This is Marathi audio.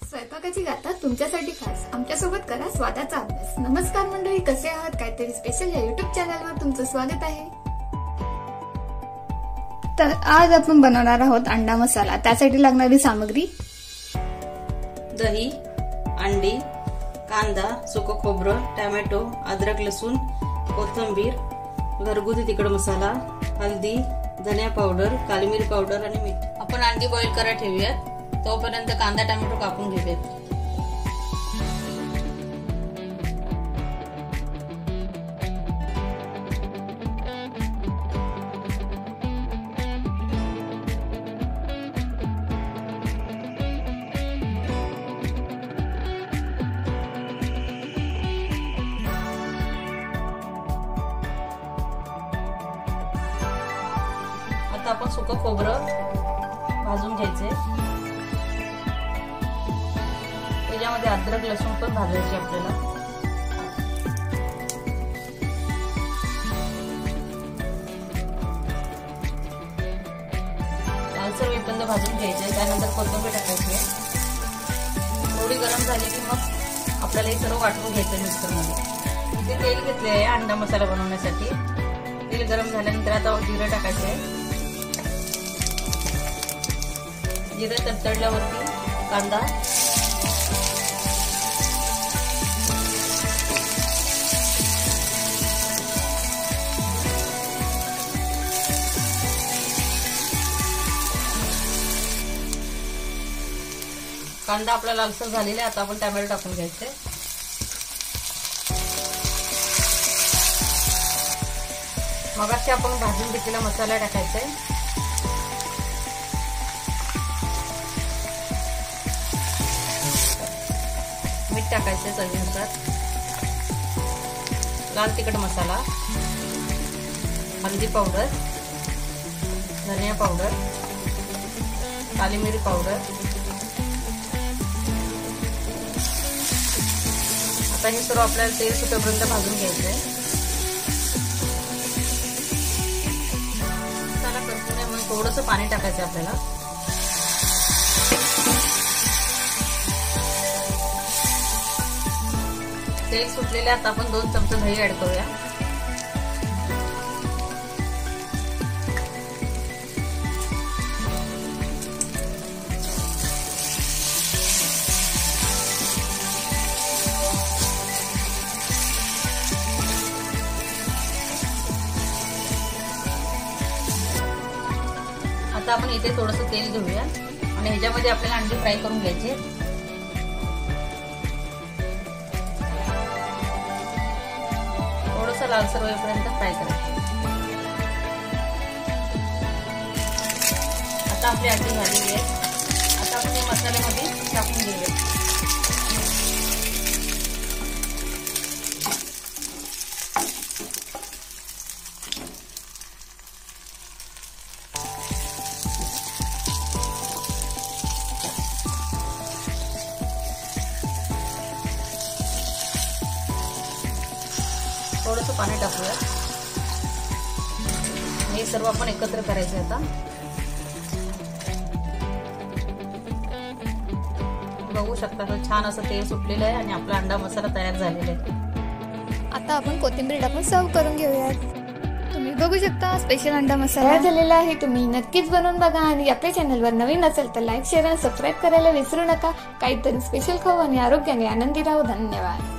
स्वयंपाकाची गाथा तुमच्यासाठी खास आमच्यासोबत करा स्वादाचा अभ्यास। नमस्कार मंडळी, कसे आहात? काहीतरी स्पेशल या युट्यूब चॅनलवर तुमचं स्वागत आहे। तर आज आपण बनवणार आहोत अंडा मसाला। त्यासाठी लागणारी सामग्री: दही, अंडी, कांदा, सुकं खोबरं, टोमॅटो, अद्रक, लसूण, कोथिंबीर, घरगुती तिखट मसाला, हळदी, धनिया पावडर, काली मिरी पावडर आणि मीठ। आपण अंडी बॉईल करायला ठेवूयात, तोपर्यंत कांदा टोमॅटो कापून घेऊयात। आता आपण सुकं खोबरं भाजून घ्यायचे, त्याच्यामध्ये अद्रक लसूण पण भाजायचे आपल्याला। लालसर होईपर्यंत भाजून घ्यायचे, त्यानंतर कोथिंबीर टाकायची। थोडी गरम झाली की मग आपल्याला हे सर्व वाटून घ्यायचं मिक्सर मध्ये। इथे तेल घेतले आहे अंडा मसाला बनवण्यासाठी। तेल गरम झाल्यानंतर आता जिरं टाकायचे। जिरं तडतडल्यावरती कांदा, कांदा आपला लालसर झालेला आहे। आता आपण टोमॅटो टाकून घ्यायचे। मगाशी आपण भाजून घेतलेला मसाला टाकायचा। मीठ टाकायचे चवीनुसार, लाल तिखट मसाला, हळदी पावडर, धनिया पावडर, काली मिरी पावडर। आता हे सर्व आपल्याला तेल सुटेपर्यंत भाजून घ्यायचंय। मसाला करपू नये म्हणून थोडंसं पाणी टाकायचं आपल्याला। तेल सुटलेले आता आपण 2 चमचे दही ऍड करूया। आता आपण इथे थोडंसं तेल घेऊया आणि ह्याच्यामध्ये आपल्याला अंडी फ्राय करून घ्यायचे। थोडंसं लालसर होईपर्यंत फ्राय करायचे। आता आपली अंडी झालेली आहे। आता आपण हे मसाल्यामध्ये टाकून घेऊया। थोडंसं पाणी टाकूया। हे सर्व आपण एकत्र करायचे। आता बघू शकता छान असं तेल सुटलेलं आहे आणि आपला अंडा मसाला तयार झालेला आहे। आता आपण कोथिंबीर टाकून सर्व करून घेऊयात। तुम्ही बघू शकता स्पेशल अंडा मसाला झालेला आहे। तुम्ही नक्कीच बनवून बघा आणि आपल्या चॅनलवर नवीन असेल तर लाईक, शेअर आणि सबस्क्राईब करायला विसरू नका। काहीतरी स्पेशल खाऊ आणि आरोग्याने आनंदी राहू। धन्यवाद।